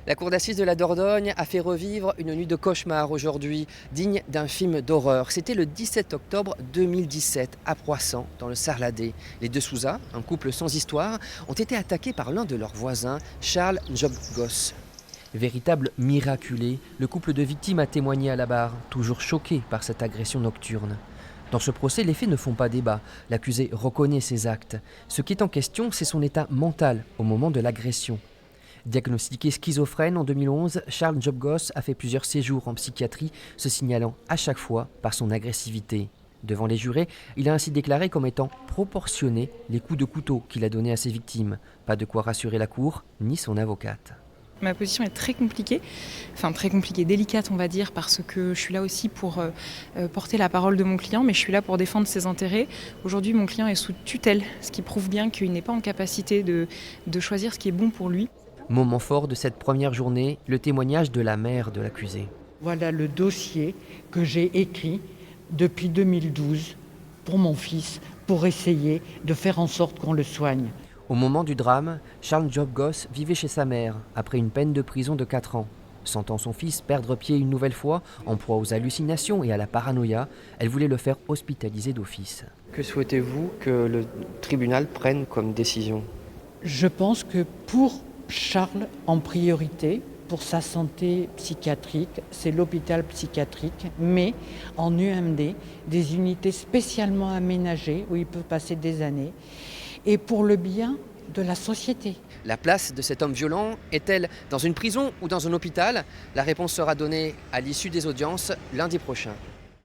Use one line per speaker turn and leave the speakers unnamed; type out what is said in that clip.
La cour d'assises de la Dordogne a fait revivre une nuit de cauchemar aujourd'hui, digne d'un film d'horreur. C'était le 17 octobre 2017 à Poissan, dans le Sarladé. Les deux Souza, un couple sans histoire, ont été attaqués par l'un de leurs voisins, Charles Njobgos. Véritable miraculé, le couple de victimes a témoigné à la barre, toujours choqué par cette agression nocturne. Dans ce procès, les faits ne font pas débat. L'accusé reconnaît ses actes. Ce qui est en question, c'est son état mental au moment de l'agression. Diagnostiqué schizophrène en 2011, Charles Njobgos a fait plusieurs séjours en psychiatrie, se signalant à chaque fois par son agressivité. Devant les jurés, il a ainsi déclaré comme étant proportionnés les coups de couteau qu'il a donnés à ses victimes. Pas de quoi rassurer la cour, ni son avocate.
Ma position est très compliquée, délicate on va dire, parce que je suis là aussi pour porter la parole de mon client, mais je suis là pour défendre ses intérêts. Aujourd'hui, mon client est sous tutelle, ce qui prouve bien qu'il n'est pas en capacité de choisir ce qui est bon pour lui.
Moment fort de cette première journée, le témoignage de la mère de l'accusé.
Voilà le dossier que j'ai écrit depuis 2012 pour mon fils, pour essayer de faire en sorte qu'on le soigne.
Au moment du drame, Charles Njobgos vivait chez sa mère, après une peine de prison de 4 ans. Sentant son fils perdre pied une nouvelle fois, en proie aux hallucinations et à la paranoïa, elle voulait le faire hospitaliser d'office. Que souhaitez-vous que le tribunal prenne comme décision ?
Je pense que pour Charles, en priorité, pour sa santé psychiatrique, c'est l'hôpital psychiatrique, mais en UMD, des unités spécialement aménagées où il peut passer des années, et pour le bien de la société.
La place de cet homme violent est-elle dans une prison ou dans un hôpital ? La réponse sera donnée à l'issue des audiences lundi prochain.